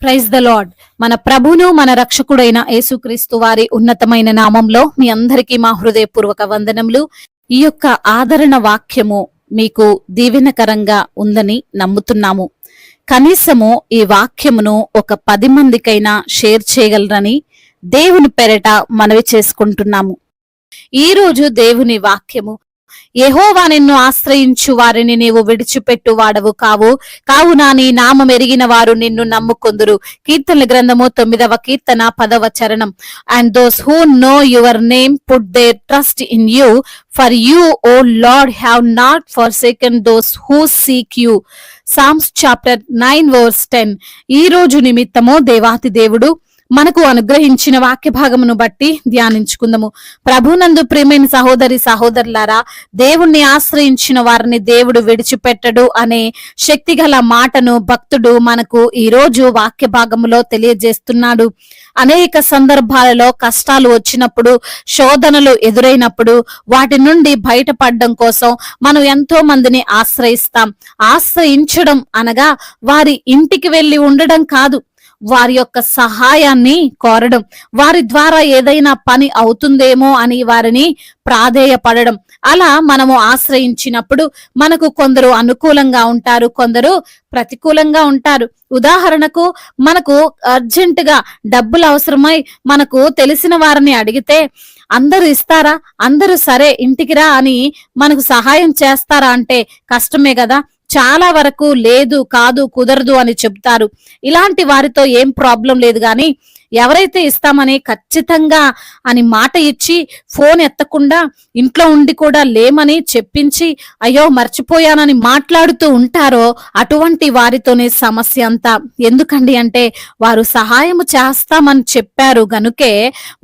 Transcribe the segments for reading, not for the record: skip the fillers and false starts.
Praise the lord. మన ప్రభును మన రక్షకుడైన యేసుక్రీస్తు వారి ఉన్నతమైన నామంలో మీ అందరికీ మా హృదయపూర్వక వందనములు. ఈ యొక్క ఆదరణ వాక్యము మీకు దీవెనకరంగా ఉందని నమ్ముతున్నాము. కనీసము ఈ వాక్యమును ఒక 10 మందికైనా షేర్ చేయగలరని దేవుని పేరట మనవి చేసుకుంటున్నాము. ఈ రోజు దేవుని వాక్యము, యెహోవా నిన్ను ఆశ్రయించు వారిని నీవు విడిచిపెట్టు వాడవు కావు, కావున నీ నామం ఎరిగిన వారు నిన్ను నమ్ముకొందురు. కీర్తనల గ్రంథము 9వ కీర్తన 10వ చరణం. And those who know your name put their trust in you, for you O Lord have not forsaken those who seek you. Psalms chapter 9 verse 10. ఈ రోజు నిమిత్తము దేవాతి దేవుడు మనకు అనుగ్రహించిన వాక్య భాగమును బట్టి ధ్యానించుకుందాము. ప్రభునందు ప్రియమైన సహోదరి సహోదరులారా, దేవుణ్ణి ఆశ్రయించిన వారిని దేవుడు విడిచిపెట్టడు అనే శక్తిగల మాటను భక్తుడు మనకు ఈ రోజు వాక్య భాగములో తెలియజేస్తున్నాడు. అనేక సందర్భాలలో కష్టాలు వచ్చినప్పుడు, శోధనలు ఎదురైనప్పుడు వాటి నుండి బయటపడడం కోసం మనం ఎంతో మందిని ఆశ్రయిస్తాం. ఆశ్రయించడం అనగా వారి ఇంటికి వెళ్లి ఉండడం కాదు, వారి యొక్క సహాయాన్ని కోరడం, వారి ద్వారా ఏదైనా పని అవుతుందేమో అని వారిని ప్రాధేయపడడం. అలా మనము ఆశ్రయించినప్పుడు మనకు కొందరు అనుకూలంగా ఉంటారు, కొందరు ప్రతికూలంగా ఉంటారు. ఉదాహరణకు, మనకు అర్జెంటుగా డబ్బులు అవసరమై మనకు తెలిసిన వారిని అడిగితే అందరూ ఇస్తారా? అందరూ సరే ఇంటికి రా అని మనకు సహాయం చేస్తారా అంటే కష్టమే కదా. చాలా వరకు లేదు, కాదు, కుదరదు అని చెప్తారు. ఇలాంటి వారితో ఏం ప్రాబ్లం లేదు. కానీ ఎవరైతే ఇస్తామని ఖచ్చితంగా అని మాట ఇచ్చి ఫోన్ ఎత్తకుండా ఇంట్లో ఉండి కూడా లేమని చెప్పించి అయ్యో మర్చిపోయానని మాట్లాడుతూ ఉంటారో అటువంటి వారితోనే సమస్య అంతా. ఎందుకండి అంటే వారు సహాయం చేస్తామని చెప్పారు గనుకే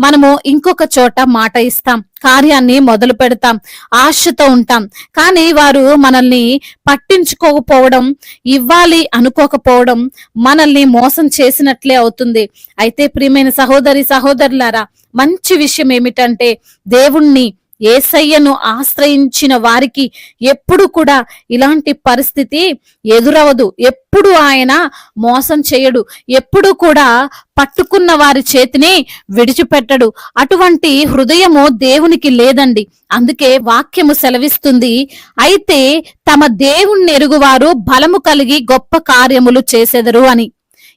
మనము ఇంకొక చోట మాట ఇస్తాం, కార్యాన్ని మొదలు పెడతాం, ఆశతో ఉంటాం. కానీ వారు మనల్ని పట్టించుకోకపోవడం, ఇవ్వాలి అనుకోకపోవడం మనల్ని మోసం చేసినట్లే అవుతుంది. అయితే ప్రియమైన సహోదరి సహోదరులారా, మంచి విషయం ఏమిటంటే దేవుణ్ణి యేసయ్యను ఆశ్రయించిన వారికి ఎప్పుడు కూడా ఇలాంటి పరిస్థితి ఎదురవదు. ఎప్పుడు ఆయన మోసం చేయడు, ఎప్పుడు కూడా పట్టుకున్న వారి చేతిని విడిచిపెట్టడు. అటువంటి హృదయము దేవునికి లేదండి. అందుకే వాక్యము సెలవిస్తుంది, అయితే తమ దేవుణ్ణి ఎరుగువారు బలము కలిగి గొప్ప కార్యములు చేసెదరు అని.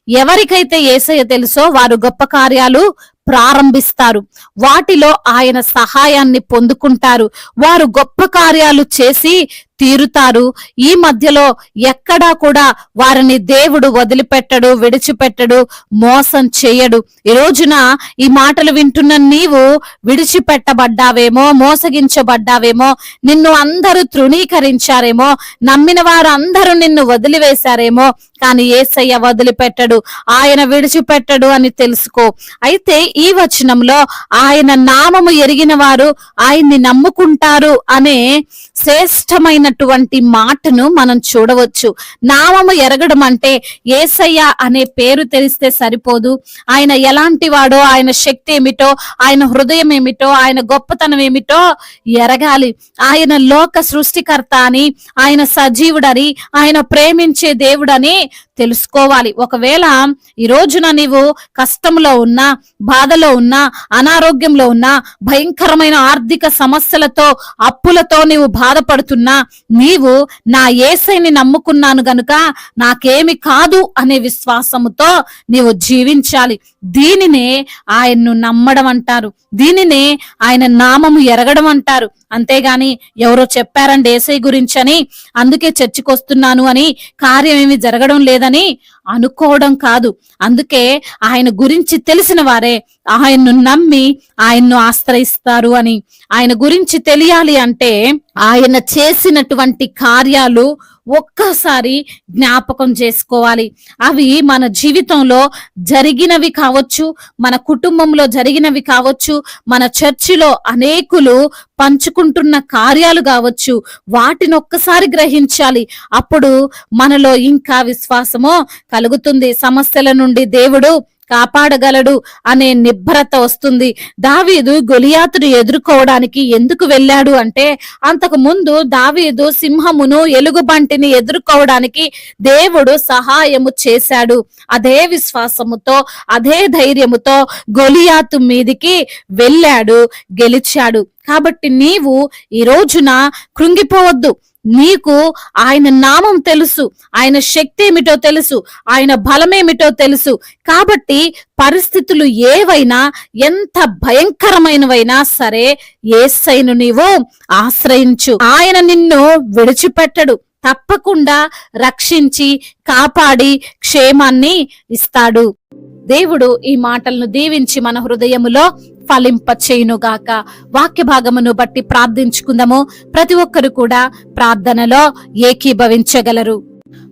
ఎవరికైతే యేసయ్య తెలుసో వారు గొప్ప కార్యాలు ప్రారంభిస్తారు, వాటిలో ఆయన సహాయాన్ని పొందుకుంటారు, వారు గొప్ప కార్యాలు చేసి తీరుతారు. ఈ మధ్యలో ఎక్కడా కూడా వారిని దేవుడు వదిలిపెట్టడు, విడిచిపెట్టడు, మోసం చేయడు. ఈ రోజున ఈ మాటలు వింటున్న నీవు విడిచిపెట్టబడ్డావేమో, మోసగించబడ్డావేమో, నిన్ను అందరూ తృణీకరించారేమో, నమ్మిన వారు అందరూ నిన్ను వదిలివేశారేమో, కానీ యేసయ్య వదిలిపెట్టడు, ఆయన విడిచిపెట్టడు అని తెలుసుకో. అయితే ఈ వచనంలో ఆయన నామము ఎరిగిన వారు ఆయన్ని నమ్ముకుంటారు అనే శ్రేష్టమైనటువంటి మాటను మనం చూడవచ్చు. నామము ఎరగడం అంటే యేసయ్య అనే పేరు తెలిస్తే సరిపోదు. ఆయన ఎలాంటి వాడో, ఆయన శక్తి ఏమిటో, ఆయన హృదయం ఏమిటో, ఆయన గొప్పతనం ఏమిటో ఎరగాలి. ఆయన లోక సృష్టికర్త అని, ఆయన సజీవుడని, ఆయన ప్రేమించే దేవుడని తెలుసుకోవాలి. ఒకవేళ ఈ రోజున నీవు కష్టంలో ఉన్నా, బాధలో ఉన్నా, అనారోగ్యంలో ఉన్నా, భయంకరమైన ఆర్థిక సమస్యలతో, అప్పులతో నీవు బాధపడుతున్నా, నీవు నా యేసయ్యని నమ్ముకున్నాను గనుక నాకేమి కాదు అనే విశ్వాసముతో నీవు జీవించాలి. దీనినే ఆయన్ను నమ్మడం అంటారు, దీనినే ఆయన నామము ఎరగడం అంటారు. అంతేగాని ఎవరో చెప్పారండి యేసయ్య గురించి అని, అందుకే చర్చికి వస్తున్నాను అని, కార్యం ఏమి జరగడం లేదని అనుకోవడం కాదు. అందుకే ఆయన గురించి తెలిసిన వారే ఆయన్ను నమ్మి ఆయన్ను ఆశ్రయిస్తారు అని. ఆయన గురించి తెలియాలి అంటే ఆయన చేసినటువంటి కార్యాలు ఒక్కసారి జ్ఞాపకం చేసుకోవాలి. అవి మన జీవితంలో జరిగినవి కావచ్చు, మన కుటుంబంలో జరిగినవి కావచ్చు, మన చర్చిలో అనేకులు పంచుకుంటున్న కార్యాలు కావచ్చు. వాటిని ఒక్కసారి గ్రహించాలి. అప్పుడు మనలో ఇంకా విశ్వాసము కలుగుతుంది. సమస్యల నుండి దేవుడు కాపాడగలడు అనే నిబ్బరత వస్తుంది. దావీదు గొలియాతును ఎదుర్కోవడానికి ఎందుకు వెళ్ళాడు అంటే, అంతకు ముందు దావీదు సింహమును ఎలుగుబంటిని ఎదుర్కోవడానికి దేవుడు సహాయము చేశాడు. అదే విశ్వాసముతో అదే ధైర్యముతో గొలియాతు మీదికి వెళ్ళాడు, గెలిచాడు. కాబట్టి నీవు ఈ రోజున కృంగిపోవద్దు. నీకు ఆయన నామం తెలుసు, ఆయన శక్తి ఏమిటో తెలుసు, ఆయన బలమేమిటో తెలుసు. కాబట్టి పరిస్థితులు ఏవైనా, ఎంత భయంకరమైనవైనా సరే, యేసయ్యను నీవు ఆశ్రయించు. ఆయన నిన్ను విడిచిపెట్టడు. తప్పకుండా రక్షించి కాపాడి క్షేమాన్ని ఇస్తాడు. దేవుడు ఈ మాటలను దీవించి మన హృదయములో ఫలింప చేయునుగాక. వాక్య భాగమును బట్టి ప్రార్థించుకుందాము. ప్రతి ఒక్కరు కూడా ప్రార్థనలో ఏకీభవించగలరు.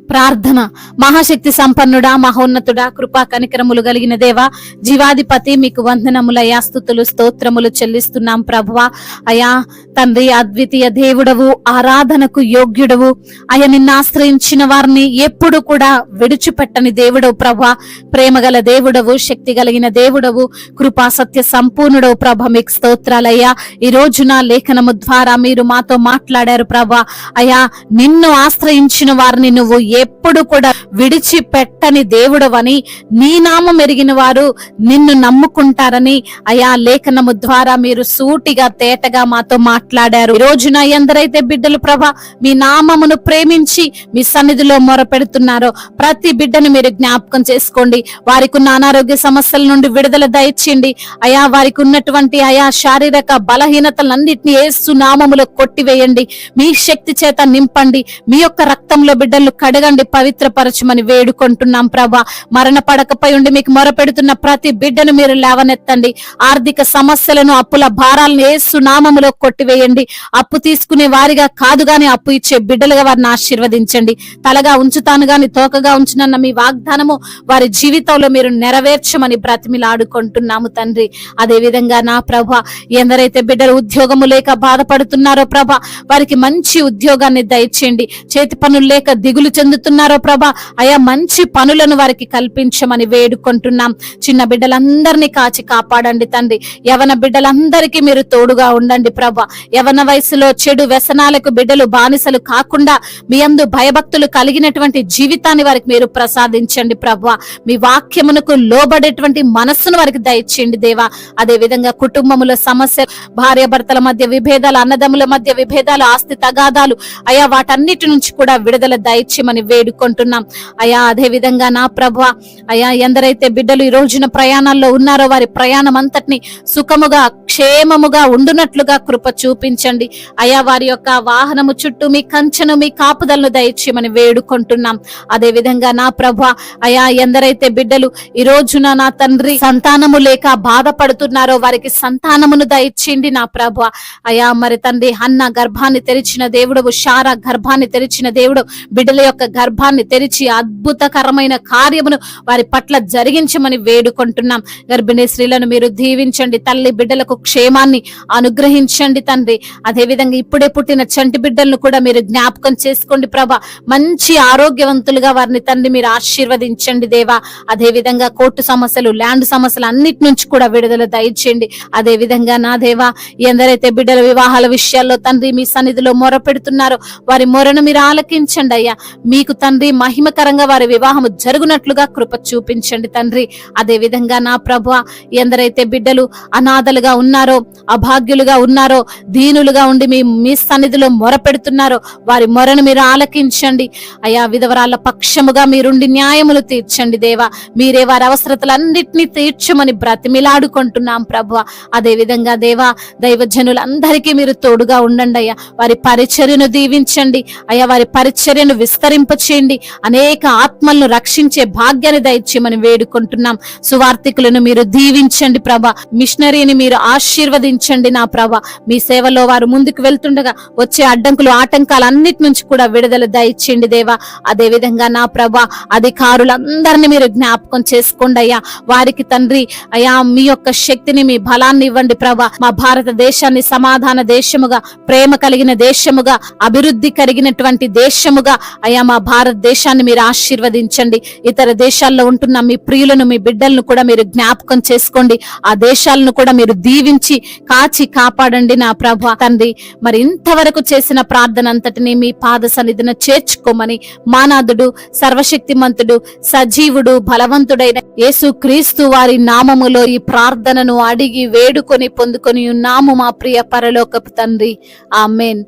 ప్రార్థన. మహాశక్తి సంపన్నుడా, మహోన్నతుడా, కృపా కనికరములు కలిగిన దేవా, జీవాధిపతి, మీకు వందనములయ్యా, స్తుతులు స్తోత్రములు చెల్లిస్తున్నాం ప్రభువా. అయా తండ్రి, అద్వితీయ దేవుడవు, ఆరాధనకు యోగ్యుడవు, అయ్యా నిన్ను ఆశ్రయించిన వారిని ఎప్పుడు కూడా విడిచిపెట్టని దేవుడవు ప్రభువా. ప్రేమగల దేవుడవు, శక్తి కలిగిన దేవుడవు, కృపా సత్య సంపూర్ణుడవు ప్రభ, మీకు స్తోత్రాలయ్యా. ఈ రోజున లేఖనము ద్వారా మీరు మాతో మాట్లాడారు ప్రభా. అయా నిన్ను ఆశ్రయించిన వారిని నువ్వు ఎప్పుడు కూడా విడిచిపెట్టని దేవుడవని, నీ నామం ఎరిగిన వారు నిన్ను నమ్ముకుంటారని అయా లేఖనము ద్వారా మీరు సూటిగా తేటగా మాతో మాట్లాడారు. ఈ రోజున ఎందరైతే బిడ్డలు ప్రభా మీ నామమును ప్రేమించి మీ సన్నిధిలో మొరపెడుతున్నారో ప్రతి బిడ్డను మీరు జ్ఞాపకం చేసుకోండి. వారికి ఉన్న అనారోగ్య సమస్యల నుండి విడుదల దయచేయండి అయా. వారికి ఉన్నటువంటి అయా శారీరక బలహీనతలన్నింటినీ యేసు నామములో కొట్టివేయండి. మీ శక్తి చేత నింపండి. మీ యొక్క రక్తంలో బిడ్డలు కడగండి, పవిత్రపరచమని వేడుకుంటున్నాం ప్రభా. మరణ పడకపై ఉండి మీకు మొరపెడుతున్న ప్రతి బిడ్డను మీరు లేవనెత్తండి. ఆర్థిక సమస్యలను, అప్పుల భారాలను యేసు నామములో కొట్టివేయండి. అప్పు తీసుకునే వారిగా కాదు గాని అప్పు ఇచ్చే బిడ్డలుగా వారిని ఆశీర్వదించండి. తలగా ఉంచుతాను గాని తోకగా ఉంచునన్న మీ వాగ్దానము వారి జీవితంలో మీరు నెరవేర్చమని బ్రతిమిలాడుకుంటున్నాము తండ్రి. అదే విధంగా నా ప్రభా, ఎందరైతే బిడ్డలు ఉద్యోగము లేక బాధపడుతున్నారో ప్రభా, వారికి మంచి ఉద్యోగాన్ని దయచేయండి. చేతి పనులు లేక దిగులు చెందుతున్నారో ప్రభా, అయా మంచి పనులను వారికి కల్పించమని వేడుకుంటున్నాం. చిన్న బిడ్డలందరినీ కాచి కాపాడండి తండ్రి. యవన బిడ్డలందరికీ మీరు తోడుగా ఉండండి ప్రభా. యవన వయసులో చెడు వ్యసనాలకు బిడ్డలు బానిసలు కాకుండా మీ యందు భయభక్తులు కలిగినటువంటి జీవితాన్ని వారికి మీరు ప్రసాదించండి ప్రభా. మీ వాక్యమునకు లోబడేటువంటి మనస్సును వారికి దయచేయండి దేవా. అదే విధంగా కుటుంబముల సమస్య, భార్య భర్తల మధ్య విభేదాలు, అన్నదమ్ముల మధ్య విభేదాలు, ఆస్తి తగాదాలు అయా వాటన్నిటి నుంచి కూడా విడుదల దయచేయమని వేడుకుంటున్నాం అయా. అదే విధంగా నా ప్రభువా అయా, ఎందరైతే బిడ్డలు ఈ రోజున ప్రయాణాల్లో ఉన్నారో వారి ప్రయాణం అంతటిని సుఖముగా క్షేమముగా ఉండునట్లుగా కృప చూపించండి అయా. వారి యొక్క వాహనము చుట్టూ మీ కంచెను, మీ కాపుదలను దయచేయమని వేడుకుంటున్నాం. అదే విధంగా నా ప్రభువా అయా, ఎందరైతే బిడ్డలు ఈ రోజున నా తండ్రి సంతానము లేక బాధపడుతున్నారో వారికి సంతానమును దయచేయండి నా ప్రభువా అయా. మరి తండ్రి హన్న గర్భాన్ని తెరిచిన దేవుడు, శారా గర్భాన్ని తెరిచిన దేవుడు, బిడ్డల యొక్క గర్భాన్ని తెరిచి అద్భుతకరమైన కార్యమును వారి పట్ల జరిగించమని వేడుకుంటున్నాం. గర్భిణీ స్త్రీలను మీరు దీవించండి. తల్లి బిడ్డలకు క్షేమాన్ని అనుగ్రహించండి తండ్రి. అదే విధంగా ఇప్పుడే పుట్టిన చంటి బిడ్డలను కూడా మీరు జ్ఞాపకం చేసుకోండి ప్రభా. మంచి ఆరోగ్యవంతులుగా వారిని తండ్రి మీరు ఆశీర్వదించండి దేవా. అదే విధంగా కోర్టు సమస్యలు, ల్యాండ్ సమస్యలు అన్నిటి నుంచి కూడా విడుదల దయచేయండి. అదే విధంగా నా దేవా, ఎందరైతే బిడ్డల వివాహాల విషయాల్లో తండ్రి మీ సన్నిధిలో మొర పెడుతున్నారో వారి మొరను మీరు ఆలకించండి అయ్యా. మీకు తండ్రి మహిమకరంగా వారి వివాహము జరుగునట్లుగా కృప చూపించండి తండ్రి. అదే విధంగా నా ప్రభువా, ఎందరైతే బిడ్డలు అనాథలుగా ఉన్నారో, అభాగ్యులుగా ఉన్నారో, దీనులుగా ఉండి మీ సన్నిధిలో మొర పెడుతున్నారో వారి మొరను మీరు ఆలకించండి అయ్యా. విధవరాల పక్షముగా మీరుండి న్యాయములు తీర్చండి దేవా. మీరే వారి అవసరతలన్నింటినీ తీర్చమని బ్రతిమిలాడుకుంటున్నాం ప్రభువా. అదే విధంగా దేవా, దైవజనులందరికీ మీరు తోడుగా ఉండండి అయ్యా. వారి పరిచర్యను దీవించండి అయ్యా. వారి పరిచర్యను విస్తరింప చేయండి. అనేక ఆత్మలను రక్షించే భాగ్యాన్ని దయచేయమని వేడుకుంటున్నాం. సువార్థికులను మీరు దీవించండి ప్రభా. మిషనరీని మీరు ఆశీర్వదించండి నా ప్రభా. మీ సేవలో వారు ముందుకు వెళ్తుండగా వచ్చే అడ్డంకులు, ఆటంకాలు అన్నిటి నుంచి కూడా విడుదల దయచేయండి దేవా. అదే విధంగా నా ప్రభా, అధికారులందరినీ మీరు జ్ఞాపకం చేసుకోండి అయ్యా. వారికి తండ్రి అయ్యా మీ యొక్క శక్తిని, మీ బలాన్ని ఇవ్వండి ప్రభా. మా భారతదేశాన్ని సమాధాన దేశముగా, ప్రేమ కలిగిన దేశముగా, అభివృద్ధి కలిగినటువంటి దేశముగా అయ్యా మా మా భారతదేశాన్ని మీరు ఆశీర్వదించండి. ఇతర దేశాల్లో ఉంటున్న మీ ప్రియులను, మీ బిడ్డలను కూడా మీరు జ్ఞాపకం చేసుకోండి. ఆ దేశాలను కూడా మీరు దీవించి కాచి కాపాడండి నా ప్రభు తండ్రి. మరి ఇంతవరకు చేసిన ప్రార్థన అంతటిని మీ పాద సన్నిధిన చేర్చుకోమని మానాథుడు, సర్వశక్తిమంతుడు, సజీవుడు, బలవంతుడైన యేసు క్రీస్తు వారి నామములో ఈ ప్రార్థనను అడిగి వేడుకొని పొందుకొని ఉన్నాము మా ప్రియ పరలోకపు తండ్రి. ఆమేన్.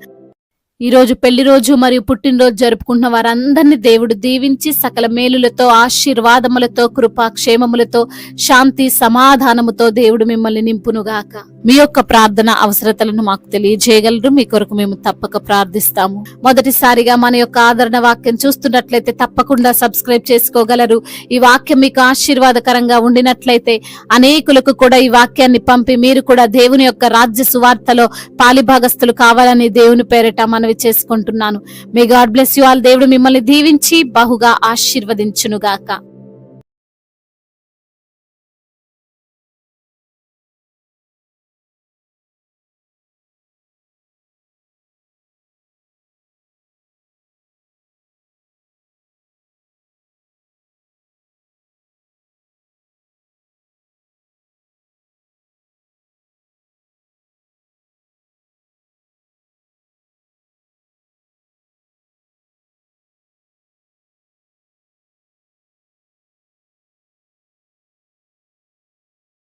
ఈ రోజు పెళ్లి రోజు మరియు పుట్టినరోజు జరుపుకుంటున్న వారందరినీ దేవుడు దీవించి సకల మేలులతో, ఆశీర్వాదములతో, కృపా క్షేమములతో, శాంతి సమాధానముతో దేవుడు మిమ్మల్ని నింపునుగాక. మీ యొక్క ప్రార్థన అవసరతలను మాకు తెలియజేయగలరు. మీ కొరకు మేము తప్పక ప్రార్థిస్తాము. మొదటిసారిగా మన యొక్క ఆదరణ వాక్యం చూస్తున్నట్లయితే తప్పకుండా సబ్స్క్రైబ్ చేసుకోగలరు. ఈ వాక్యం మీకు ఆశీర్వాదకరంగా ఉండినట్లయితే అనేకులకు కూడా ఈ వాక్యాన్ని పంపి మీరు కూడా దేవుని యొక్క రాజ్య సువార్తలో పాలిభాగస్తులు కావాలని దేవుని పేరిట మనవి చేసుకుంటున్నాను. May God bless you all. దేవుడు మిమ్మల్ని దీవించి బహుగా ఆశీర్వదించునుగాక.